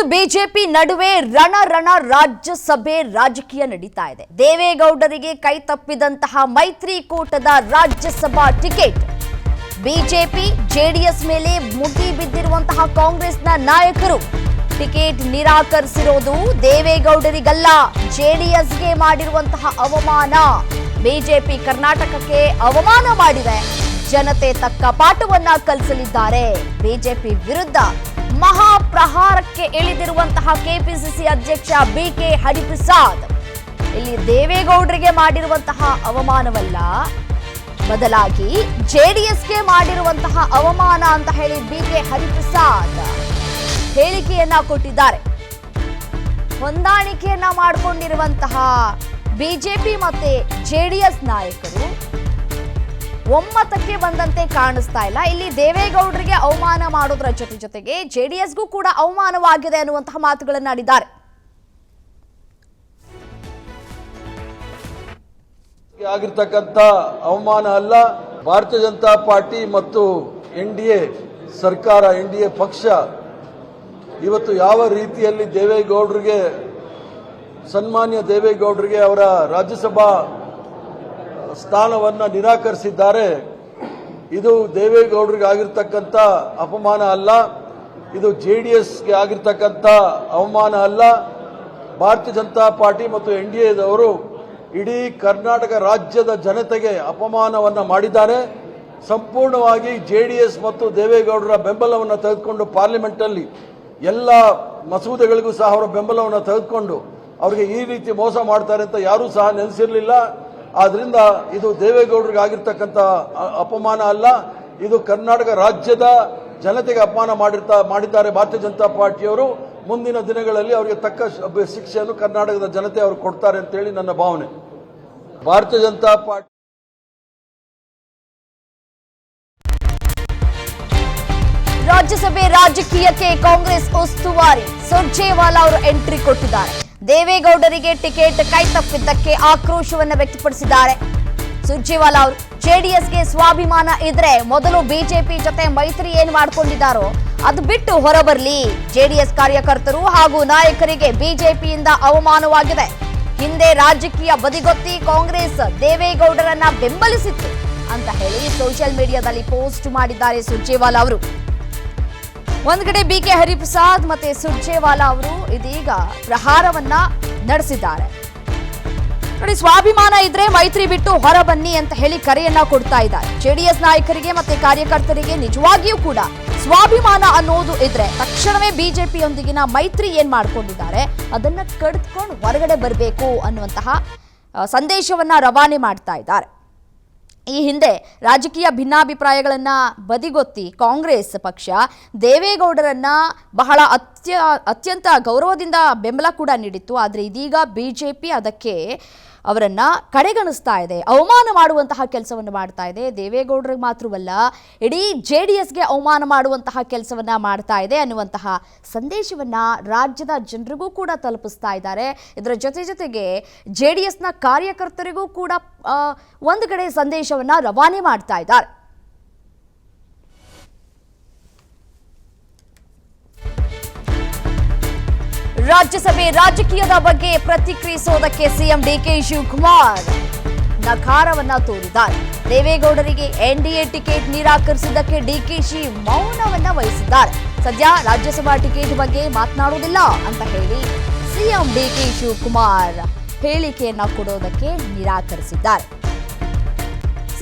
Congress BJP ನಡುವೆ ರಣ ರಾಜ್ಯಸಭೆ ರಾಜಕೀಯ ನಡೀತಾ ಇದೆ. ದೇವೇಗೌಡರಿಗೆ ಕೈ ತಪ್ಪಿದಂತಹ ಮೈತ್ರಿಕೂಟದ ರಾಜ್ಯಸಭಾ ಟಿಕೆಟ್ ಬಿಜೆಪಿ ಜೆಡಿಎಸ್ ಮೇಲೆ ಮುಗಿ ಬಿದ್ದಿರುವಂತಹ ಕಾಂಗ್ರೆಸ್ನ ನಾಯಕರು ಟಿಕೆಟ್ ನಿರಾಕರಿಸಿರೋದು ದೇವೇಗೌಡರಿಗಲ್ಲ, ಜೆಡಿಎಸ್ಗೆ ಮಾಡಿರುವಂತಹ ಅವಮಾನ. ಬಿಜೆಪಿ ಕರ್ನಾಟಕಕ್ಕೆ ಅವಮಾನ ಮಾಡಿದೆ, ಜನತೆ ತಕ್ಕ ಪಾಠವನ್ನ ಕಲಿಸಲಿದ್ದಾರೆ. ಬಿಜೆಪಿ ವಿರುದ್ಧ ಮಹಾಪ್ರಹಾರಕ್ಕೆ ಇಳಿದಿರುವಂತಹ ಕೆಪಿಸಿಸಿ ಅಧ್ಯಕ್ಷ ಬಿಕೆ ಹರಿಪ್ರಸಾದ್ ಇಲ್ಲಿ ದೇವೇಗೌಡರಿಗೆ ಮಾಡಿರುವಂತಹ ಅವಮಾನವಲ್ಲ, ಬದಲಾಗಿ ಜೆಡಿಎಸ್ಗೆ ಮಾಡಿರುವಂತಹ ಅವಮಾನ ಅಂತ ಹೇಳಿ ಬಿಕೆ ಹರಿಪ್ರಸಾದ್ ಹೇಳಿಕೆಯನ್ನ ಕೊಟ್ಟಿದ್ದಾರೆ. ಹೊಂದಾಣಿಕೆಯನ್ನ ಮಾಡಿಕೊಂಡಿರುವಂತಹ ಬಿಜೆಪಿ ಮತ್ತೆ ಜೆಡಿಎಸ್ ನಾಯಕರು ಒಮ್ಮತಕ್ಕೆ ಬಂದಂತೆ ಕಾಣಿಸ್ತಾ ಇಲ್ಲ. ಇಲ್ಲಿ ದೇವೇಗೌಡರಿಗೆ ಅವಮಾನ ಮಾಡೋದ್ರ ಜೊತೆಗೆ ಜೆಡಿಎಸ್ಗೂ ಕೂಡ ಅವಮಾನವಾಗಿದೆ ಅನ್ನುವಂತಹ ಮಾತುಗಳನ್ನಾಡಿದ್ದಾರೆ. ಆಗಿರ್ತಕ್ಕಂಥ ಅವಮಾನ ಅಲ್ಲ, ಭಾರತೀಯ ಜನತಾ ಪಾರ್ಟಿ ಮತ್ತು ಎನ್ಡಿಎ ಸರ್ಕಾರ, ಎನ್ಡಿಎ ಪಕ್ಷ ಇವತ್ತು ಯಾವ ರೀತಿಯಲ್ಲಿ ದೇವೇಗೌಡರಿಗೆ, ಸನ್ಮಾನ್ಯ ದೇವೇಗೌಡರಿಗೆ ಅವರ ರಾಜ್ಯಸಭಾ ಸ್ಥಾನವನ್ನು ನಿರಾಕರಿಸಿದ್ದಾರೆ. ಇದು ದೇವೇಗೌಡರಿಗೆ ಆಗಿರ್ತಕ್ಕಂಥ ಅಪಮಾನ ಅಲ್ಲ, ಇದು ಜೆಡಿಎಸ್ಗೆ ಆಗಿರ್ತಕ್ಕಂಥ ಅವಮಾನ ಅಲ್ಲ. ಭಾರತೀಯ ಜನತಾ ಪಾರ್ಟಿ ಮತ್ತು ಎನ್ಡಿಎದವರು ಇಡೀ ಕರ್ನಾಟಕ ರಾಜ್ಯದ ಜನತೆಗೆ ಅಪಮಾನವನ್ನು ಮಾಡಿದ್ದಾರೆ. ಸಂಪೂರ್ಣವಾಗಿ ಜೆಡಿಎಸ್ ಮತ್ತು ದೇವೇಗೌಡರ ಬೆಂಬಲವನ್ನು ತೆಗೆದುಕೊಂಡು ಪಾರ್ಲಿಮೆಂಟಲ್ಲಿ ಎಲ್ಲ ಮಸೂದೆಗಳಿಗೂ ಸಹ ಅವರ ಬೆಂಬಲವನ್ನು ತೆಗೆದುಕೊಂಡು ಅವರಿಗೆ ಈ ರೀತಿ ಮೋಸ ಮಾಡ್ತಾರೆ ಅಂತ ಯಾರೂ ಸಹ ನೆನೆಸಿರಲಿಲ್ಲ. ಆದ್ರಿಂದ ಇದು ದೇವೇಗೌಡರಿಗೆ ಆಗಿರ್ತಕ್ಕಂಥ ಅಪಮಾನ ಅಲ್ಲ, ಇದು ಕರ್ನಾಟಕ ರಾಜ್ಯದ ಜನತೆಗೆ ಅಪಮಾನ ಮಾಡಿದ್ದಾರೆ ಭಾರತೀಯ ಜನತಾ ಪಾರ್ಟಿಯವರು. ಮುಂದಿನ ದಿನಗಳಲ್ಲಿ ಅವರಿಗೆ ತಕ್ಕ ಶಿಕ್ಷೆಯನ್ನು ಕರ್ನಾಟಕದ ಜನತೆ ಅವರು ಕೊಡ್ತಾರೆ ಅಂತೇಳಿ ನನ್ನ ಭಾವನೆ. ಭಾರತೀಯ ಜನತಾ ಪಾರ್ಟಿ ರಾಜ್ಯಸಭೆ ರಾಜಕೀಯಕ್ಕೆ ಕಾಂಗ್ರೆಸ್ ಉಸ್ತುವಾರಿ ಸುರ್ಜೇವಾಲಾ ಅವರು ಎಂಟ್ರಿ ಕೊಟ್ಟಿದ್ದಾರೆ. ದೇವೇಗೌಡರಿಗೆ ಟಿಕೆಟ್ ಕೈ ತಪ್ಪಿದ್ದಕ್ಕೆ ಆಕ್ರೋಶವನ್ನು ವ್ಯಕ್ತಪಡಿಸಿದ್ದಾರೆ. ಸುರ್ಜೇವಾಲಾ ಅವರು ಜೆಡಿಎಸ್ಗೆ ಸ್ವಾಭಿಮಾನ ಇದ್ರೆ ಮೊದಲು ಬಿಜೆಪಿ ಜೊತೆ ಮೈತ್ರಿ ಏನ್ ಮಾಡ್ಕೊಂಡಿದ್ದಾರೋ ಅದು ಬಿಟ್ಟು ಹೊರಬರ್ಲಿ. ಜೆಡಿಎಸ್ ಕಾರ್ಯಕರ್ತರು ಹಾಗೂ ನಾಯಕರಿಗೆ ಬಿಜೆಪಿಯಿಂದ ಅವಮಾನವಾಗಿದೆ. ಹಿಂದೆ ರಾಜಕೀಯ ಬದಿಗೊತ್ತಿ ಕಾಂಗ್ರೆಸ್ ದೇವೇಗೌಡರನ್ನ ಬೆಂಬಲಿಸಿತ್ತು ಅಂತ ಹೇಳಿ ಸೋಷಿಯಲ್ ಮೀಡಿಯಾದಲ್ಲಿ ಪೋಸ್ಟ್ ಮಾಡಿದ್ದಾರೆ ಸುರ್ಜೇವಾಲಾ ಅವರು. ಒಂದ್ ಕಡೆ ಬಿಕೆ ಹರಿಪ್ರಸಾದ್ ಮತ್ತೆ ಸುರ್ಜೇವಾಲಾ ಅವರು ಇದೀಗ ಪ್ರಹಾರವನ್ನ ನಡೆಸಿದ್ದಾರೆ. ನೋಡಿ, ಸ್ವಾಭಿಮಾನ ಇದ್ರೆ ಮೈತ್ರಿ ಬಿಟ್ಟು ಹೊರ ಬನ್ನಿ ಅಂತ ಹೇಳಿ ಕರೆಯನ್ನ ಕೊಡ್ತಾ ಇದ್ದಾರೆ. ಜೆಡಿಎಸ್ ನಾಯಕರಿಗೆ ಮತ್ತೆ ಕಾರ್ಯಕರ್ತರಿಗೆ ನಿಜವಾಗಿಯೂ ಕೂಡ ಸ್ವಾಭಿಮಾನ ಅನ್ನೋದು ಇದ್ರೆ ತಕ್ಷಣವೇ ಬಿಜೆಪಿಯೊಂದಿಗಿನ ಮೈತ್ರಿ ಏನ್ ಮಾಡ್ಕೊಂಡಿದ್ದಾರೆ ಅದನ್ನ ಕಡಿದುಕೊಂಡು ಹೊರಗಡೆ ಬರಬೇಕು ಅನ್ನುವಂತಹ ಸಂದೇಶವನ್ನ ರವಾನೆ ಮಾಡ್ತಾ ಇದ್ದಾರೆ. ಈ ಹಿಂದೆ ರಾಜಕೀಯ ಭಿನ್ನಾಭಿಪ್ರಾಯಗಳನ್ನು ಬದಿಗೊತ್ತಿ ಕಾಂಗ್ರೆಸ್ ಪಕ್ಷ ದೇವೇಗೌಡರನ್ನ ಬಹಳ ಅತ್ಯಂತ ಗೌರವದಿಂದ ಬೆಂಬಲ ಕೂಡ ನೀಡಿತ್ತು. ಆದರೆ ಇದೀಗ ಬಿಜೆಪಿ ಅದಕ್ಕೆ ಅವರನ್ನ ಕಡೆಗಣಿಸ್ತಾ ಇದೆ, ಅವಮಾನ ಮಾಡುವಂತಹ ಕೆಲಸವನ್ನು ಮಾಡ್ತಾ ಇದೆ. ದೇವೇಗೌಡರಿಗೆ ಮಾತ್ರವಲ್ಲ, ಇಡೀ ಜೆಡಿಎಸ್ಗೆ ಅವಮಾನ ಮಾಡುವಂತಹ ಕೆಲಸವನ್ನ ಮಾಡ್ತಾ ಇದೆ ಅನ್ನುವಂತಹ ಸಂದೇಶವನ್ನ ರಾಜ್ಯದ ಜನರಿಗೂ ಕೂಡ ತಲುಪಿಸ್ತಾ ಇದ್ದಾರೆ. ಇದರ ಜೊತೆಗೆ ಜೆಡಿಎಸ್ನ ಕಾರ್ಯಕರ್ತರಿಗೂ ಕೂಡ ಒಂದು ಕಡೆ ಸಂದೇಶವನ್ನ ರವಾನೆ ಮಾಡ್ತಾ ಇದ್ದಾರೆ. ರಾಜ್ಯಸಭೆ ರಾಜಕೀಯದ ಬಗ್ಗೆ ಪ್ರತಿಕ್ರಿಯಿಸುವುದಕ್ಕೆ ಸಿಎಂ ಡಿಕೆ ಶಿವಕುಮಾರ್ ನಕಾರವನ್ನ ತೋರಿದ್ದಾರೆ. ದೇವೇಗೌಡರಿಗೆ ಎನ್ಡಿಎ ಟಿಕೆಟ್ ನಿರಾಕರಿಸಿದ್ದಕ್ಕೆ ಡಿಕೆಶಿ ಮೌನವನ್ನ ವಹಿಸಿದ್ದಾರೆ. ಸದ್ಯ ರಾಜ್ಯಸಭಾ ಟಿಕೆಟ್ ಬಗ್ಗೆ ಮಾತನಾಡುವುದಿಲ್ಲ ಅಂತ ಹೇಳಿ ಸಿಎಂ ಡಿಕೆ ಶಿವಕುಮಾರ್ ಹೇಳಿಕೆಯನ್ನ ಕೊಡೋದಕ್ಕೆ ನಿರಾಕರಿಸಿದ್ದಾರೆ.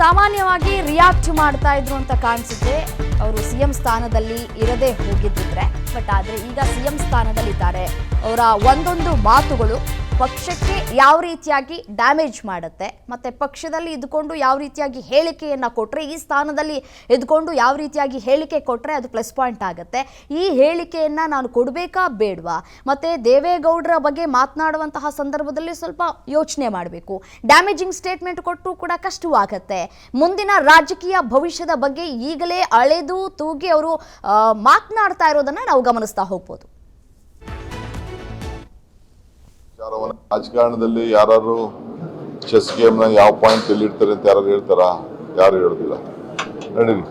ಸಾಮಾನ್ಯವಾಗಿ ರಿಯಾಕ್ಟ್ ಮಾಡ್ತಾ ಇದ್ರು ಅಂತ ಕಾಣಿಸುತ್ತೆ ಅವರು ಸಿಎಂ ಸ್ಥಾನದಲ್ಲಿ ಇರದೇ ಹೋಗಿದ್ದಿದ್ರೆ. ಬಟ್ ಆದರೆ ಈಗ ಸಿಎಂ ಸ್ಥಾನದಲ್ಲಿದ್ದಾರೆ. ಅವರ ಒಂದೊಂದು ಮಾತುಗಳು ಪಕ್ಷಕ್ಕೆ ಯಾವ ರೀತಿಯಾಗಿ ಡ್ಯಾಮೇಜ್ ಮಾಡುತ್ತೆ, ಮತ್ತೆ ಪಕ್ಷದಲ್ಲಿ ಇದ್ಕೊಂಡು ಯಾವ ರೀತಿಯಾಗಿ ಹೇಳಿಕೆಯನ್ನು ಕೊಟ್ಟರೆ, ಈ ಸ್ಥಾನದಲ್ಲಿ ಇದ್ಕೊಂಡು ಯಾವ ರೀತಿಯಾಗಿ ಹೇಳಿಕೆ ಕೊಟ್ಟರೆ ಅದು ಪ್ಲಸ್ ಪಾಯಿಂಟ್ ಆಗುತ್ತೆ. ಈ ಹೇಳಿಕೆಯನ್ನು ನಾನು ಕೊಡಬೇಕಾ ಬೇಡವಾ, ಮತ್ತು ದೇವೇಗೌಡರ ಬಗ್ಗೆ ಮಾತನಾಡುವಂತಹ ಸಂದರ್ಭದಲ್ಲಿ ಸ್ವಲ್ಪ ಯೋಚನೆ ಮಾಡಬೇಕು. ಡ್ಯಾಮೇಜಿಂಗ್ ಸ್ಟೇಟ್ಮೆಂಟ್ ಕೊಟ್ಟು ಕೂಡ ಕಷ್ಟವಾಗತ್ತೆ. ಮುಂದಿನ ರಾಜಕೀಯ ಭವಿಷ್ಯದ ಬಗ್ಗೆ ಈಗಲೇ ಅಳೆದು ತೂಗಿ ಅವರು ಮಾತನಾಡ್ತಾ ಇರೋದನ್ನು ನಾವು ಗಮನಿಸ್ತಾ ಹೋಗ್ಬೋದು. ರಾಜಕಾರಣದಲ್ಲಿ ಯಾರು ಚೆಸ್ ಗೇಮ್ನ ಯಾವ ಪಾಯಿಂಟ್ ಎಲ್ಲಿ ಇಡ್ತಾರೆ ಅಂತ ಯಾರು ಹೇಳ್ತಾರ? ಯಾರು ಹೇಳುದಿಲ್ಲ. ನಡೀರಿ.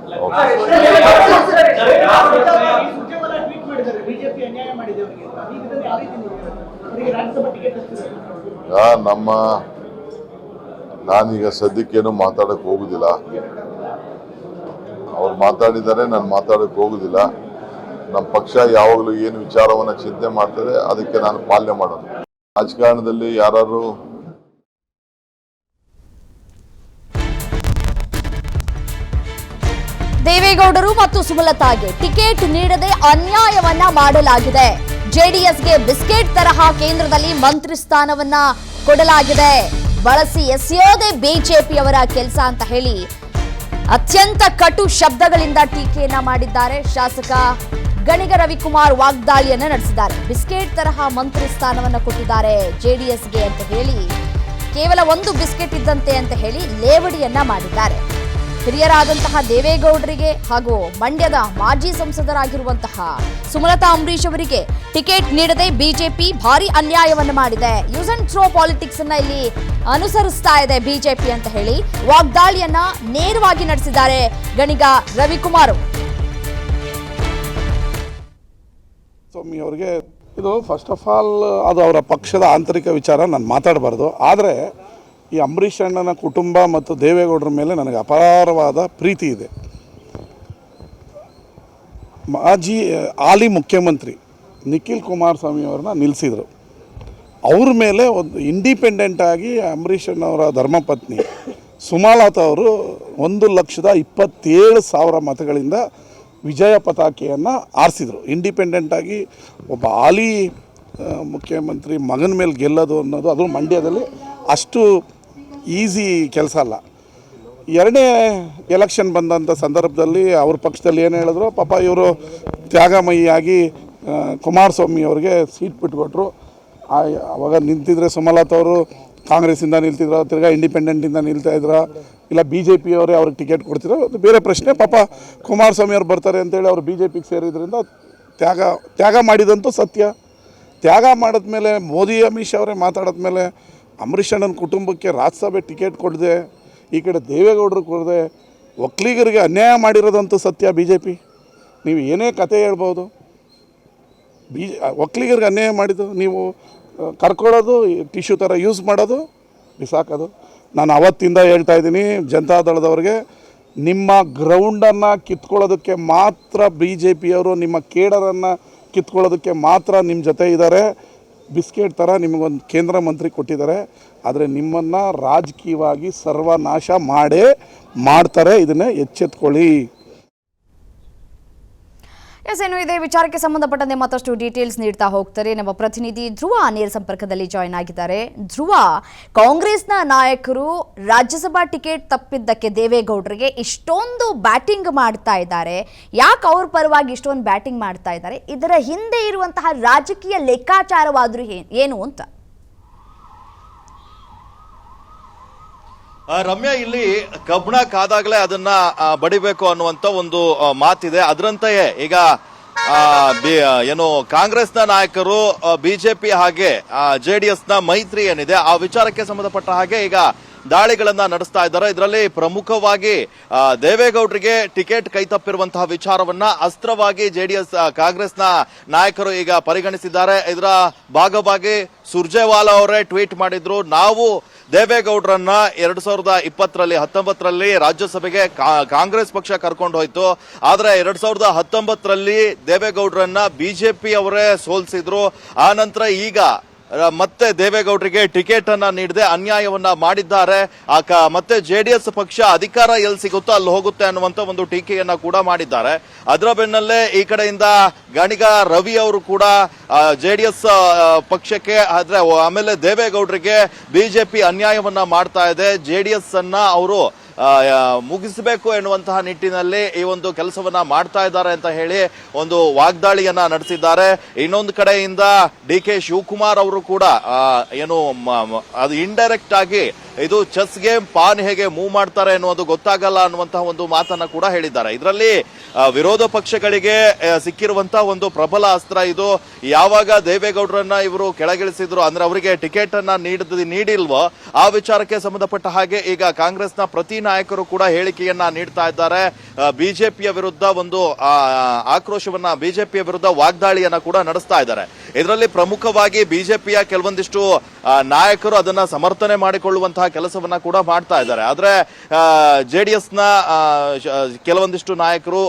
ಮಾಡಿದೆ ಅವರಿಗೆ ಅಂತ. ಈಗ ಇದನ್ನ ಯಾವ ರೀತಿ ನೋಡ್ತಾರೆ? ಅವರಿಗೆ ರಾಜ್ಯಸಭಾ ಟಿಕೆಟ್ ನಾನೀಗ ಸದ್ಯಕ್ಕೇನು ಮಾತಾಡಕ್ ಹೋಗುದಿಲ್ಲ. ಅವ್ರು ಮಾತಾಡಿದ್ದಾರೆ, ನಾನು ಮಾತಾಡಕ್ ಹೋಗುದಿಲ್ಲ. ನಮ್ಮ ಪಕ್ಷ ಯಾವಾಗಲೂ ಏನು ವಿಚಾರವನ್ನ ಚಿಂತೆ ಮಾಡ್ತದೆ ಅದಕ್ಕೆ ನಾನು ಪಾಲನೆ ಮಾಡೋದು. ರಾಜಕಾರಣದಲ್ಲಿ ಯಾರು ದೇವೇಗೌಡರು ಮತ್ತು ಸುಮಲತಾಗೆ ಟಿಕೆಟ್ ನೀಡದೆ ಅನ್ಯಾಯವನ್ನ ಮಾಡಲಾಗಿದೆ. ಜೆಡಿಎಸ್ಗೆ ಬಿಸ್ಕೆಟ್ ತರಹ ಕೇಂದ್ರದಲ್ಲಿ ಮಂತ್ರಿ ಸ್ಥಾನವನ್ನ ಕೊಡಲಾಗಿದೆ. ಬಳಸಿ ಎಸೆಯೋದೇ ಬಿಜೆಪಿಯವರ ಕೆಲಸ ಅಂತ ಹೇಳಿ ಅತ್ಯಂತ ಕಟು ಶಬ್ದಗಳಿಂದ ಟೀಕೆಯನ್ನ ಮಾಡಿದ್ದಾರೆ. ಶಾಸಕ ಗಣಿಗ ರವಿಕುಮಾರ್ ವಾಗ್ದಾಳಿಯನ್ನ ನಡೆಸಿದ್ದಾರೆ. ಬಿಸ್ಕೆಟ್ ತರಹ ಮಂತ್ರಿ ಸ್ಥಾನವನ್ನ ಕೊಟ್ಟಿದ್ದಾರೆ ಜೆಡಿಎಸ್ಗೆ ಅಂತ ಹೇಳಿ, ಕೇವಲ ಒಂದು ಬಿಸ್ಕೆಟ್ ಇದ್ದಂತೆ ಅಂತ ಹೇಳಿ ಲೇವಡಿಯನ್ನ ಮಾಡಿದ್ದಾರೆ. ಹಿರಿಯರಾದಂತಹ ದೇವೇಗೌಡರಿಗೆ ಹಾಗೂ ಮಂಡ್ಯದ ಮಾಜಿ ಸಂಸದರಾಗಿರುವಂತಹ ಸುಮಲತಾ ಅಂಬರೀಶ್ ಅವರಿಗೆ ಟಿಕೆಟ್ ನೀಡದೆ ಬಿಜೆಪಿ ಭಾರಿ ಅನ್ಯಾಯವನ್ನು ಮಾಡಿದೆ. ಯೂಸ್ ಅಂಡ್ ಥ್ರೋ ಪಾಲಿಟಿಕ್ಸ್ ಅನ್ನ ಇಲ್ಲಿ ಅನುಸರಿಸ್ತಾ ಇದೆ ಬಿಜೆಪಿ ಅಂತ ಹೇಳಿ ವಾಗ್ದಾಳಿಯನ್ನ ನೇರವಾಗಿ ನಡೆಸಿದ್ದಾರೆ ಗಣಿಗ ರವಿಕುಮಾರ್. ಸ್ವಾಮಿ ಅವರಿಗೆ ಇದು ಫಸ್ಟ್ ಆಫ್ ಆಲ್ ಅದು ಅವರ ಪಕ್ಷದ ಆಂತರಿಕ ವಿಚಾರ, ನಾನು ಮಾತಾಡಬಾರ್ದು. ಆದರೆ ಈ ಅಂಬರೀಷ್ ಅಣ್ಣನ ಕುಟುಂಬ ಮತ್ತು ದೇವೇಗೌಡರ ಮೇಲೆ ನನಗೆ ಅಪಾರವಾದ ಪ್ರೀತಿ ಇದೆ. ಹಾಲಿ ಮುಖ್ಯಮಂತ್ರಿ ನಿಖಿಲ್ ಕುಮಾರಸ್ವಾಮಿ ಅವ್ರನ್ನ ನಿಲ್ಲಿಸಿದರು. ಅವ್ರ ಮೇಲೆ ಒಂದು ಇಂಡಿಪೆಂಡೆಂಟ್ ಆಗಿ ಅಂಬರೀಷ್ ಅಣ್ಣವರ ಧರ್ಮಪತ್ನಿ ಸುಮಲತಾ ಅವರು 1,27,000 ಮತಗಳಿಂದ ವಿಜಯ ಪತಾಕೆಯನ್ನು ಆರಿಸಿದರು. ಇಂಡಿಪೆಂಡೆಂಟಾಗಿ ಒಬ್ಬ ಹಾಲಿ ಮುಖ್ಯಮಂತ್ರಿ ಮಗನ ಮೇಲೆ ಗೆಲ್ಲೋದು ಅನ್ನೋದು ಅದು ಮಂಡ್ಯದಲ್ಲಿ ಅಷ್ಟು ಈಸಿ ಕೆಲಸ ಅಲ್ಲ. ಎರಡನೇ ಎಲೆಕ್ಷನ್ ಬಂದಂಥ ಸಂದರ್ಭದಲ್ಲಿ ಅವ್ರ ಪಕ್ಷದಲ್ಲಿ ಏನು ಹೇಳಿದ್ರು, ಪಾಪ ಇವರು ತ್ಯಾಗಮಯಿಯಾಗಿ ಕುಮಾರಸ್ವಾಮಿ ಅವ್ರಿಗೆ ಸೀಟ್ ಬಿಟ್ಕೊಟ್ರು. ಅವಾಗ ನಿಂತಿದ್ರೆ ಸುಮಲತಾ ಅವರು ಕಾಂಗ್ರೆಸ್ಸಿಂದ ನಿಲ್ತಿದ್ರು, ತಿರ್ಗಾ ಇಂಡಿಪೆಂಡೆಂಟಿಂದ ನಿಲ್ತಾಯಿದ್ರು, ಇಲ್ಲ ಬಿ ಜೆ ಪಿಯವರೇ ಅವ್ರಿಗೆ ಟಿಕೆಟ್ ಕೊಡ್ತಿದ್ರು, ಅದು ಬೇರೆ ಪ್ರಶ್ನೆ. ಪಾಪ ಕುಮಾರಸ್ವಾಮಿ ಅವ್ರು ಬರ್ತಾರೆ ಅಂತೇಳಿ ಅವರು ಬಿ ಜೆ ಪಿಗೆ ಸೇರಿದ್ರಿಂದ ತ್ಯಾಗ ಮಾಡಿದಂತೂ ಸತ್ಯ. ತ್ಯಾಗ ಮಾಡಿದ್ಮೇಲೆ ಮೋದಿ ಅಮಿತ್ ಶಾ ಅವರೇ ಮಾತಾಡಿದ್ಮೇಲೆ ಅಂಬರೀಷ್ ಅಣ್ಣನ ಕುಟುಂಬಕ್ಕೆ ರಾಜ್ಯಸಭೆ ಟಿಕೆಟ್ ಕೊಡದೆ, ಈ ಕಡೆ ದೇವೇಗೌಡರು ಕೊಡದೆ ಒಕ್ಕಲಿಗರಿಗೆ ಅನ್ಯಾಯ ಮಾಡಿರೋದಂತೂ ಸತ್ಯ. ಬಿ ಜೆ ಪಿ ನೀವು ಏನೇ ಕತೆ ಹೇಳ್ಬೋದು, ಒಕ್ಕಲಿಗರಿಗೆ ಅನ್ಯಾಯ ಮಾಡಿದ್ದು ನೀವು ಕರ್ಕೊಳ್ಳೋದು, ಟಿಶ್ಯೂ ಥರ ಯೂಸ್ ಮಾಡೋದು, ಬಿಸಾಕೋದು. ನಾನು ಅವತ್ತಿಂದ ಹೇಳ್ತಾ ಇದ್ದೀನಿ ಜನತಾದಳದವ್ರಿಗೆ, ನಿಮ್ಮ ಗ್ರೌಂಡನ್ನು ಕಿತ್ಕೊಳ್ಳೋದಕ್ಕೆ ಮಾತ್ರ ಬಿ ಜೆ ಪಿಯವರು, ನಿಮ್ಮ ಕೇಡರನ್ನು ಕಿತ್ಕೊಳ್ಳೋದಕ್ಕೆ ಮಾತ್ರ ನಿಮ್ಮ ಜೊತೆ ಇದ್ದಾರೆ. ಬಿಸ್ಕೆಟ್ ಥರ ನಿಮಗೊಂದು ಕೇಂದ್ರ ಮಂತ್ರಿ ಕೊಟ್ಟಿದ್ದಾರೆ, ಆದರೆ ನಿಮ್ಮನ್ನು ರಾಜಕೀಯವಾಗಿ ಸರ್ವನಾಶ ಮಾಡ್ತಾರೆ. ಇದನ್ನೇ ಎಚ್ಚೆತ್ಕೊಳ್ಳಿ. ಎಸ್, ಏನು ಇದೇ ವಿಚಾರಕ್ಕೆ ಸಂಬಂಧಪಟ್ಟಂತೆ ಮತ್ತಷ್ಟು ಡೀಟೇಲ್ಸ್ ನೀಡ್ತಾ ಹೋಗ್ತಾರೆ ನಮ್ಮ ಪ್ರತಿನಿಧಿ ಧ್ರುವ ನೇರ ಸಂಪರ್ಕದಲ್ಲಿ ಜಾಯ್ನ್ ಆಗಿದ್ದಾರೆ. ಧ್ರುವ, ಕಾಂಗ್ರೆಸ್ನ ನಾಯಕರು ರಾಜ್ಯಸಭಾ ಟಿಕೆಟ್ ತಪ್ಪಿದ್ದಕ್ಕೆ ದೇವೇಗೌಡರಿಗೆ ಇಷ್ಟೊಂದು ಬ್ಯಾಟಿಂಗ್ ಮಾಡ್ತಾ ಇದ್ದಾರೆ. ಯಾಕೆ ಅವ್ರ ಪರವಾಗಿ ಇಷ್ಟೊಂದು ಬ್ಯಾಟಿಂಗ್ ಮಾಡ್ತಾ ಇದ್ದಾರೆ? ಇದರ ಹಿಂದೆ ಇರುವಂತಹ ರಾಜಕೀಯ ಲೆಕ್ಕಾಚಾರವಾದರೂ ಏನು ಅಂತ? ರಮ್ಯಾ, ಇಲ್ಲಿ ಕಬ್ಬಣ ಕಾದಾಗಲೇ ಅದನ್ನ ಬಡಿಬೇಕು ಅನ್ನುವಂತ ಒಂದು ಮಾತಿದೆ. ಅದರಂತೆಯೇ ಈಗ ಏನು ಕಾಂಗ್ರೆಸ್ನ ನಾಯಕರು ಬಿಜೆಪಿ ಹಾಗೆ ಜೆಡಿಎಸ್ ನ ಮೈತ್ರಿ ಏನಿದೆ ಆ ವಿಚಾರಕ್ಕೆ ಸಂಬಂಧಪಟ್ಟ ಹಾಗೆ ಈಗ ದಾಳಿಗಳನ್ನ ನಡೆಸ್ತಾ ಇದ್ದಾರೆ. ಇದರಲ್ಲಿ ಪ್ರಮುಖವಾಗಿ ದೇವೇಗೌಡರಿಗೆ ಟಿಕೆಟ್ ಕೈತಪ್ಪಿರುವಂತಹ ವಿಚಾರವನ್ನ ಅಸ್ತ್ರವಾಗಿ ಜೆಡಿಎಸ್ ಕಾಂಗ್ರೆಸ್ನ ನಾಯಕರು ಈಗ ಪರಿಗಣಿಸಿದ್ದಾರೆ. ಇದರ ಭಾಗವಾಗಿ ಸುರ್ಜೇವಾಲಾ ಅವರೇ ಟ್ವೀಟ್ ಮಾಡಿದ್ರು, ನಾವು ದೇವೇಗೌಡರನ್ನ 2019ರಲ್ಲಿ ರಾಜ್ಯಸಭೆಗೆ ಕಾಂಗ್ರೆಸ್ ಪಕ್ಷ ಕರ್ಕೊಂಡು ಹೋಯ್ತು. ಆದ್ರೆ 2019ರಲ್ಲಿ ದೇವೇಗೌಡರನ್ನ ಬಿಜೆಪಿ ಅವರೇ ಸೋಲಿಸಿದ್ರು. ಆ ನಂತರ ಈಗ ಮತ್ತೆ ದೇವೇಗೌಡರಿಗೆ ಟಿಕೆಟ್ ಅನ್ನ ನೀಡದೆ ಅನ್ಯಾಯವನ್ನ ಮಾಡಿದ್ದಾರೆ. ಮತ್ತೆ ಜೆಡಿಎಸ್ ಪಕ್ಷ ಅಧಿಕಾರ ಎಲ್ಲಿ ಸಿಗುತ್ತೋ ಅಲ್ಲಿ ಹೋಗುತ್ತೆ ಅನ್ನುವಂತ ಒಂದು ಟೀಕೆಯನ್ನ ಕೂಡ ಮಾಡಿದ್ದಾರೆ. ಅದರ ಬೆನ್ನಲ್ಲೇ ಈ ಕಡೆಯಿಂದ ಗಣಿಗ ರವಿ ಅವರು ಕೂಡ ಜೆಡಿಎಸ್ ಪಕ್ಷಕ್ಕೆ ಆಮೇಲೆ ದೇವೇಗೌಡರಿಗೆ ಬಿಜೆಪಿ ಅನ್ಯಾಯವನ್ನ ಮಾಡ್ತಾ ಇದೆ, ಜೆಡಿಎಸ್ ಅನ್ನ ಅವರು ಮುಗಿಸಬೇಕು ಎನ್ನುವಂತಹ ನಿಟ್ಟಿನಲ್ಲಿ ಈ ಒಂದು ಕೆಲಸವನ್ನ ಮಾಡ್ತಾ ಇದ್ದಾರೆ ಅಂತ ಹೇಳಿ ಒಂದು ವಾಗ್ದಾಳಿಯನ್ನ ನಡೆಸಿದ್ದಾರೆ. ಇನ್ನೊಂದು ಕಡೆಯಿಂದ ಡಿ ಕೆ ಶಿವಕುಮಾರ್ ಅವರು ಕೂಡ ಏನು ಅದು ಇಂಡೈರೆಕ್ಟ್ ಆಗಿ ಇದು ಚೆಸ್ ಗೇಮ್, ಪಾನ್ ಹೇಗೆ ಮೂವ್ ಮಾಡ್ತಾರೆ ಅನ್ನೋದು ಗೊತ್ತಾಗಲ್ಲ ಅನ್ನುವಂತಹ ಒಂದು ಮಾತನ್ನ ಕೂಡ ಹೇಳಿದ್ದಾರೆ. ಇದರಲ್ಲಿ ವಿರೋಧ ಪಕ್ಷಗಳಿಗೆ ಸಿಕ್ಕಿರುವಂತಹ ಒಂದು ಪ್ರಬಲ ಅಸ್ತ್ರ ಇದು. ಯಾವಾಗ ದೇವೇಗೌಡರನ್ನ ಇವರು ಕೆಳಗಿಳಿಸಿದ್ರು, ಅಂದ್ರೆ ಅವರಿಗೆ ಟಿಕೆಟ್ ಅನ್ನ ನೀಡಿಲ್ವೋ ಆ ವಿಚಾರಕ್ಕೆ ಸಂಬಂಧಪಟ್ಟ ಹಾಗೆ ಈಗ ಕಾಂಗ್ರೆಸ್ನ ಪ್ರತಿ ನಾಯಕರು ಕೂಡ ಹೇಳಿಕೆಯನ್ನ ನೀಡ್ತಾ ಇದ್ದಾರೆ. ಬಿಜೆಪಿಯ ವಿರುದ್ಧ ಒಂದು ಆಕ್ರೋಶವನ್ನ, ಬಿಜೆಪಿಯ ವಿರುದ್ಧ ವಾಗ್ದಾಳಿಯನ್ನ ಕೂಡ ನಡೆಸ್ತಾ ಇದ್ದಾರೆ. ಇದರಲ್ಲಿ ಪ್ರಮುಖವಾಗಿ ಬಿಜೆಪಿಯ ಕೆಲವೊಂದಿಷ್ಟು ನಾಯಕರು ಅದನ್ನ ಸಮರ್ಥನೆ ಮಾಡಿಕೊಳ್ಳುವಂತಹ ಕೆಲಸವನ್ನ ಕೂಡ ಮಾಡ್ತಾ ಇದ್ದಾರೆ. ಆದ್ರೆ ಜೆಡಿಎಸ್ ನ ಕೆಲವೊಂದಿಷ್ಟು ನಾಯಕರು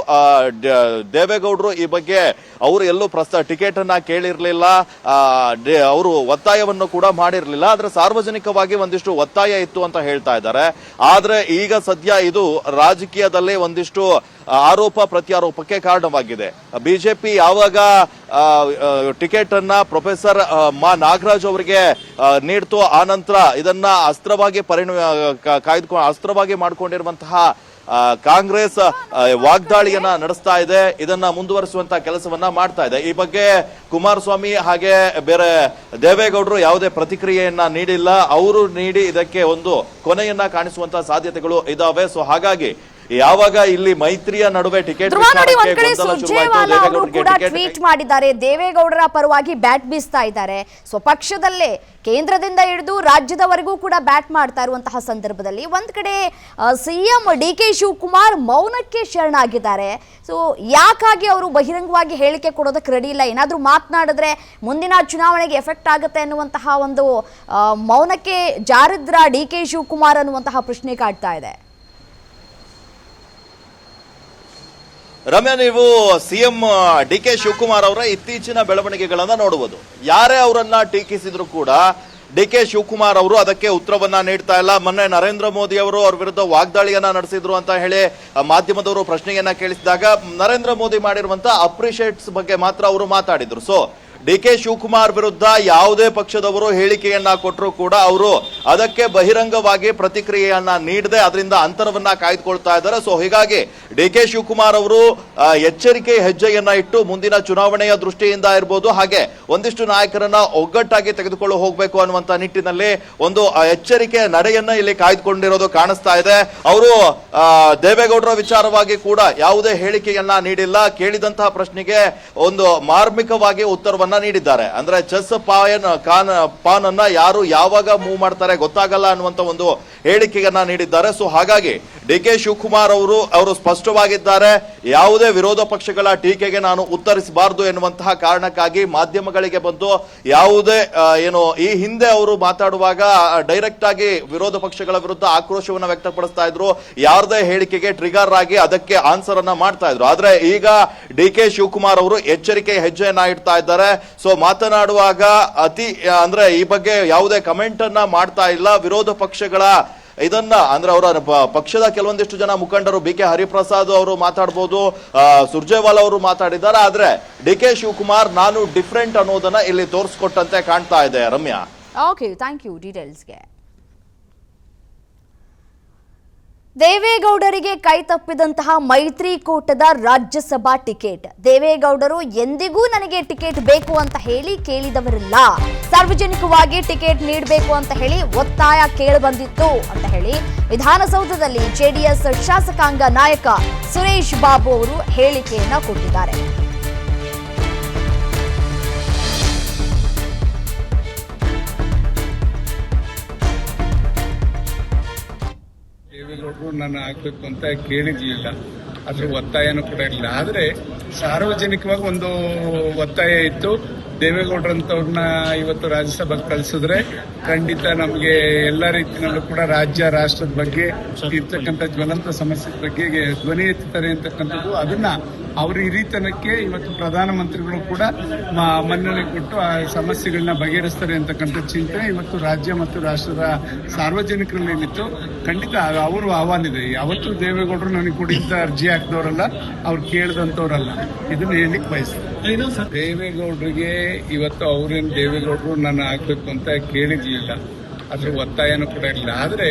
ದೇವೇಗೌಡರು ಈ ಬಗ್ಗೆ ಅವರು ಎಲ್ಲೂ ಟಿಕೆಟ್ ಅನ್ನ ಕೇಳಿರ್ಲಿಲ್ಲ, ಅವರು ಒತ್ತಾಯವನ್ನು ಕೂಡ ಮಾಡಿರ್ಲಿಲ್ಲ. ಆದ್ರೆ ಸಾರ್ವಜನಿಕವಾಗಿ ಒಂದಿಷ್ಟು ಒತ್ತಾಯ ಇತ್ತು ಅಂತ ಹೇಳ್ತಾ ಇದ್ದಾರೆ. ಆದ್ರೆ ಈಗ ಸದ್ಯ ಇದು ರಾಜಕೀಯದಲ್ಲೇ ಒಂದಿಷ್ಟು ಆರೋಪ ಪ್ರತ್ಯಾರೋಪಕ್ಕೆ ಕಾರಣವಾಗಿದೆ. ಬಿಜೆಪಿ ಯಾವಾಗ ಟಿಕೆಟ್ ಅನ್ನ ಪ್ರೊಫೆಸರ್ ನಾಗರಾಜ್ ಅವರಿಗೆ ನೀಡ್ತು, ಆ ನಂತರ ಇದನ್ನ ಅಸ್ತ್ರವಾಗಿ ಅಸ್ತ್ರವಾಗಿ ಮಾಡಿಕೊಂಡಿರುವಂತಹ ಕಾಂಗ್ರೆಸ್ ವಾಗ್ದಾಳಿಯನ್ನ ನಡೆಸ್ತಾ ಇದೆ. ಇದನ್ನ ಮುಂದುವರಿಸುವಂತಹ ಕೆಲಸವನ್ನ ಮಾಡ್ತಾ ಇದೆ. ಈ ಬಗ್ಗೆ ಕುಮಾರಸ್ವಾಮಿ ಹಾಗೆ ಬೇರೆ ದೇವೇಗೌಡರು ಯಾವುದೇ ಪ್ರತಿಕ್ರಿಯೆಯನ್ನ ನೀಡಿಲ್ಲ. ಅವರು ನೀಡಿ ಇದಕ್ಕೆ ಒಂದು ಕೊನೆಯನ್ನ ಕಾಣಿಸುವಂತಹ ಸಾಧ್ಯತೆಗಳು ಇದಾವೆ. ಸೊ ಹಾಗಾಗಿ ಯಾವಾಗ ಇಲ್ಲಿ ಮೈತ್ರಿಯ ನಡುವೆ ಟಿಕೆಟ್ ಟ್ವೀಟ್ ಮಾಡಿದ್ದಾರೆ, ದೇವೇಗೌಡರ ಪರವಾಗಿ ಬ್ಯಾಟ್ ಬೀಸ್ತಾ ಇದ್ದಾರೆ. ಸ್ವಪಕ್ಷದಲ್ಲೇ ಕೇಂದ್ರದಿಂದ ಹಿಡಿದು ರಾಜ್ಯದವರೆಗೂ ಕೂಡ ಬ್ಯಾಟ್ ಮಾಡ್ತಾ ಇರುವಂತಹ ಸಂದರ್ಭದಲ್ಲಿ ಒಂದ್ ಕಡೆ ಸಿಎಂ DK ಶಿವಕುಮಾರ್ ಮೌನಕ್ಕೆ ಶರಣಾಗಿದ್ದಾರೆ. ಸೊ ಯಾಕಾಗಿ ಅವರು ಬಹಿರಂಗವಾಗಿ ಹೇಳಿಕೆ ಕೊಡೋದಕ್ಕೆ ರೆಡಿ ಇಲ್ಲ? ಏನಾದ್ರೂ ಮಾತನಾಡಿದ್ರೆ ಮುಂದಿನ ಚುನಾವಣೆಗೆ ಎಫೆಕ್ಟ್ ಆಗುತ್ತೆ ಅನ್ನುವಂತಹ ಒಂದು ಮೌನಕ್ಕೆ ಜಾರಿದ್ರ DK ಶಿವಕುಮಾರ್ ಅನ್ನುವಂತಹ ಪ್ರಶ್ನೆ ಕಾಡ್ತಾ ಇದೆ. ರಮ್ಯಾ, ನೀವು ಸಿಎಂ DK ಶಿವಕುಮಾರ್ ಅವರ ಇತ್ತೀಚಿನ ಬೆಳವಣಿಗೆಗಳನ್ನ ನೋಡುವುದು. ಯಾರೇ ಅವರನ್ನ ಟೀಕಿಸಿದ್ರು ಕೂಡ DK ಶಿವಕುಮಾರ್ ಅವರು ಅದಕ್ಕೆ ಉತ್ತರವನ್ನ ನೀಡ್ತಾ ಇಲ್ಲ. ಮೊನ್ನೆ ನರೇಂದ್ರ ಮೋದಿ ಅವರು ಅವ್ರ ವಿರುದ್ಧ ವಾಗ್ದಾಳಿಯನ್ನ ನಡೆಸಿದ್ರು ಅಂತ ಹೇಳಿ ಮಾಧ್ಯಮದವರು ಪ್ರಶ್ನೆಯನ್ನ ಕೇಳಿಸಿದಾಗ ನರೇಂದ್ರ ಮೋದಿ ಮಾಡಿರುವಂತ ಅಪ್ರಿಶಿಯೇಟ್ಸ್ ಬಗ್ಗೆ ಮಾತ್ರ ಅವರು ಮಾತಾಡಿದ್ರು. ಸೊ DK ಶಿವಕುಮಾರ್ ವಿರುದ್ಧ ಯಾವುದೇ ಪಕ್ಷದವರು ಹೇಳಿಕೆಯನ್ನ ಕೊಟ್ಟರು ಕೂಡ ಅವರು ಅದಕ್ಕೆ ಬಹಿರಂಗವಾಗಿ ಪ್ರತಿಕ್ರಿಯೆಯನ್ನ ನೀಡದೆ ಅದರಿಂದ ಅಂತರವನ್ನ ಕಾಯ್ದುಕೊಳ್ತಾ ಇದ್ದಾರೆ. ಸೊ ಹೀಗಾಗಿ DK ಶಿವಕುಮಾರ್ ಅವರು ಎಚ್ಚರಿಕೆ ಹೆಜ್ಜೆಯನ್ನ ಇಟ್ಟು ಮುಂದಿನ ಚುನಾವಣೆಯ ದೃಷ್ಟಿಯಿಂದ ಇರಬಹುದು, ಹಾಗೆ ಒಂದಿಷ್ಟು ನಾಯಕರನ್ನ ಒಗ್ಗಟ್ಟಾಗಿ ತೆಗೆದುಕೊಂಡು ಹೋಗಬೇಕು ಅನ್ನುವಂತ ನಿಟ್ಟಿನಲ್ಲಿ ಒಂದು ಎಚ್ಚರಿಕೆ ನಡೆಯನ್ನ ಇಲ್ಲಿ ಕಾಯ್ದುಕೊಂಡಿರೋದು ಕಾಣಿಸ್ತಾ ಇದೆ. ಅವರು ದೇವೇಗೌಡರ ವಿಚಾರವಾಗಿ ಕೂಡ ಯಾವುದೇ ಹೇಳಿಕೆಯನ್ನ ನೀಡಿಲ್ಲ. ಕೇಳಿದಂತಹ ಪ್ರಶ್ನೆಗೆ ಒಂದು ಮಾರ್ಮಿಕವಾಗಿ ಉತ್ತರವನ್ನ ನೀಡಿದ್ದಾರೆ. ಅಂದ್ರೆ ಚೆಸ್ ಪಾನ್ ಅನ್ನ ಯಾರು ಯಾವಾಗ ಮೂವ್ ಮಾಡ್ತಾರೆ ಗೊತ್ತಾಗಲ್ಲ ಅನ್ನುವಂತ ಒಂದು ಹೇಳಿಕೆಯನ್ನ ನೀಡಿದ್ದಾರೆ. ಸೊ ಹಾಗಾಗಿ DK ಶಿವಕುಮಾರ್ ಅವರು ಸ್ಪಷ್ಟವಾಗಿದ್ದಾರೆ, ಯಾವುದೇ ವಿರೋಧ ಪಕ್ಷಗಳ ಟೀಕೆಗೆ ನಾನು ಉತ್ತರಿಸಬಾರದು ಎನ್ನುವಂತಹ ಕಾರಣಕ್ಕಾಗಿ ಮಾಧ್ಯಮಗಳಿಗೆ ಬಂದು ಯಾವುದೇ ಈ ಹಿಂದೆ ಅವರು ಮಾತಾಡುವಾಗ ಡೈರೆಕ್ಟ್ ಆಗಿ ವಿರೋಧ ಪಕ್ಷಗಳ ವಿರುದ್ಧ ಆಕ್ರೋಶವನ್ನ ವ್ಯಕ್ತಪಡಿಸ್ತಾ ಇದ್ರು, ಯಾರದೇ ಹೇಳಿಕೆಗೆ ಟ್ರಿಗರ್ ಆಗಿ ಅದಕ್ಕೆ ಆನ್ಸರ್ ಅನ್ನ ಮಾಡ್ತಾ ಇದ್ರು. ಆದ್ರೆ ಈಗ DK ಶಿವಕುಮಾರ್ ಅವರು ಎಚ್ಚರಿಕೆ ಹೆಜ್ಜೆಯನ್ನ ಇಡ್ತಾ ಇದ್ದಾರೆ. ಸೊ ಮಾತನಾಡುವಾಗ ಅಂದ್ರೆ ಈ ಬಗ್ಗೆ ಯಾವುದೇ ಕಮೆಂಟ್ ಅನ್ನ ಮಾಡ್ತಾ ಇಲ್ಲ. ವಿರೋಧ ಪಕ್ಷಗಳ ಇದನ್ನ ಅಂದ್ರೆ ಅವರ ಪಕ್ಷದ ಕೆಲವೊಂದಿಷ್ಟು ಜನ ಮುಖಂಡರು BK ಹರಿಪ್ರಸಾದ್ ಅವರು ಮಾತಾಡಬಹುದು, ಸುರ್ಜೇವಾಲಾ ಅವರು ಮಾತಾಡಿದ್ದಾರೆ. ಆದ್ರೆ DK ಶಿವಕುಮಾರ್ ನಾನು ಡಿಫರೆಂಟ್ ಅನ್ನೋದನ್ನ ಇಲ್ಲಿ ತೋರಿಸ್ಕೊಟ್ಟಂತೆ ಕಾಣ್ತಾ ಇದೆ. ರಮ್ಯಾ, ಓಕೆ, ಥ್ಯಾಂಕ್ ಯು ಡೀಟೇಲ್ಸ್ಗೆ. ದೇವೇಗೌಡರಿಗೆ ಕೈ ತಪ್ಪಿದಂತಹ ಮೈತ್ರಿಕೂಟದ ರಾಜ್ಯಸಭಾ ಟಿಕೆಟ್. ದೇವೇಗೌಡರು ಎಂದಿಗೂ ನನಗೆ ಟಿಕೆಟ್ ಬೇಕು ಅಂತ ಹೇಳಿ ಕೇಳಿದವರಿಲ್ಲ. ಸಾರ್ವಜನಿಕವಾಗಿ ಟಿಕೆಟ್ ನೀಡಬೇಕು ಅಂತ ಹೇಳಿ ಒತ್ತಾಯ ಕೇಳಿ ಬಂದಿತ್ತು ಅಂತ ಹೇಳಿ ವಿಧಾನಸೌಧದಲ್ಲಿ ಜೆಡಿಎಸ್ ಶಾಸಕಾಂಗ ನಾಯಕ ಸುರೇಶ್ ಬಾಬು ಅವರು ಹೇಳಿಕೆಯನ್ನ ಕೊಟ್ಟಿದ್ದಾರೆ. ದೇವೇಗೌಡರು ನಾನು ಆಗ್ಬೇಕು ಅಂತ ಕೇಳಿರ್ಲಿಲ್ಲ, ಅದ್ರ ಒತ್ತಾಯನೂ ಕೂಡ ಇರಲಿಲ್ಲ. ಆದ್ರೆ ಸಾರ್ವಜನಿಕವಾಗಿ ಒಂದು ಒತ್ತಾಯ ಇತ್ತು. ದೇವೇಗೌಡರಂತವ್ರನ್ನ ಇವತ್ತು ರಾಜ್ಯಸಭೆಗೆ ಕಳಿಸಿದ್ರೆ ಖಂಡಿತ ನಮಗೆ ಎಲ್ಲ ರೀತಿಯಲ್ಲೂ ಕೂಡ ರಾಜ್ಯ ರಾಷ್ಟ್ರದ ಬಗ್ಗೆ ಇರ್ತಕ್ಕಂಥ ಜ್ವಲಂತ ಸಮಸ್ಯೆ ಬಗ್ಗೆ ಧ್ವನಿ ಎತ್ತುತ್ತಾರೆ ಅಂತಕ್ಕಂಥದ್ದು, ಅದನ್ನ ಅವ್ರ ಹಿರಿತನಕ್ಕೆ ಇವತ್ತು ಪ್ರಧಾನಮಂತ್ರಿಗಳು ಕೂಡ ಮನ್ನಣೆ ಕೊಟ್ಟು ಆ ಸಮಸ್ಯೆಗಳನ್ನ ಬಗೆಹರಿಸ್ತಾರೆ ಅಂತಕ್ಕಂಥ ಚಿಂತನೆ ಇವತ್ತು ರಾಜ್ಯ ಮತ್ತು ರಾಷ್ಟ್ರದ ಸಾರ್ವಜನಿಕರಲ್ಲಿ ಏನಿತ್ತು. ಖಂಡಿತ ಅವರು ಆಹ್ವಾನಿದೆ. ಯಾವತ್ತೂ ದೇವೇಗೌಡರು ನನಗೆ ಕೊಡಿಂತ ಅರ್ಜಿ ಹಾಕಿದವರಲ್ಲ, ಅವ್ರು ಕೇಳಿದಂಥವ್ರಲ್ಲ. ಇದನ್ನ ಹೇಳಲಿಕ್ಕೆ ಬಯಸ್ತಾರೆ. ದೇವೇಗೌಡರಿಗೆ ಇವತ್ತು ಅವ್ರೇನು ದೇವೇಗೌಡರು ನಾನು ಆಗ್ಬೇಕು ಅಂತ ಕೇಳಿರ್ಲಿಲ್ಲ, ಅದ್ರ ಒತ್ತಾಯನೂ ಕೂಡ ಇರಲಿಲ್ಲ. ಆದ್ರೆ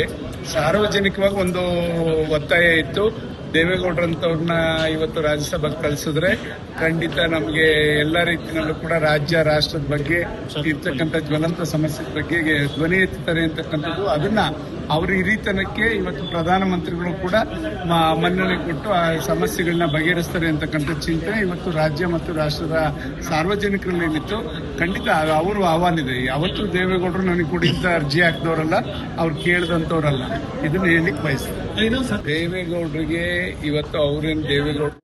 ಸಾರ್ವಜನಿಕವಾಗಿ ಒಂದು ಒತ್ತಾಯ ಇತ್ತು. ದೇವೇಗೌಡರಂತವ್ರನ್ನ ಇವತ್ತು ರಾಜ್ಯಸಭೆಗೆ ಕಳಿಸಿದ್ರೆ ಖಂಡಿತ ನಮಗೆ ಎಲ್ಲ ರೀತಿಯಲ್ಲೂ ಕೂಡ ರಾಜ್ಯ ರಾಷ್ಟ್ರದ ಬಗ್ಗೆ ಇರ್ತಕ್ಕಂಥ ಜ್ವಲಂತ ಸಮಸ್ಯೆ ಬಗ್ಗೆ ಧ್ವನಿ ಎತ್ತುತ್ತಾರೆ ಅಂತಕ್ಕಂಥದ್ದು, ಅದನ್ನ ಅವ್ರ ಹಿರಿತನಕ್ಕೆ ಇವತ್ತು ಪ್ರಧಾನಮಂತ್ರಿಗಳು ಕೂಡ ಮನ್ನಣೆ ಕೊಟ್ಟು ಆ ಸಮಸ್ಯೆಗಳನ್ನ ಬಗೆಹರಿಸ್ತಾರೆ ಅಂತಕ್ಕಂಥ ಚಿಂತನೆ ಇವತ್ತು ರಾಜ್ಯ ಮತ್ತು ರಾಷ್ಟ್ರದ ಸಾರ್ವಜನಿಕರಲ್ಲಿ ಏನಿತ್ತು, ಖಂಡಿತ ಅವರು ಆಹ್ವಾನಿದೆ. ಯಾವತ್ತೂ ದೇವೇಗೌಡರು ನನಗೆ ಕೂಡ ಇಂಥ ಅರ್ಜಿ ಹಾಕಿದವರಲ್ಲ, ಅವ್ರು ಕೇಳಿದಂಥವ್ರಲ್ಲ, ಇದನ್ನ ಹೇಳಿಕ್ ಬಯಸ್ತಾರೆ. ದೇವೇಗೌಡರಿಗೆ ಇವತ್ತು ಅವ್ರೇನು ದೇವೇಗೌಡರು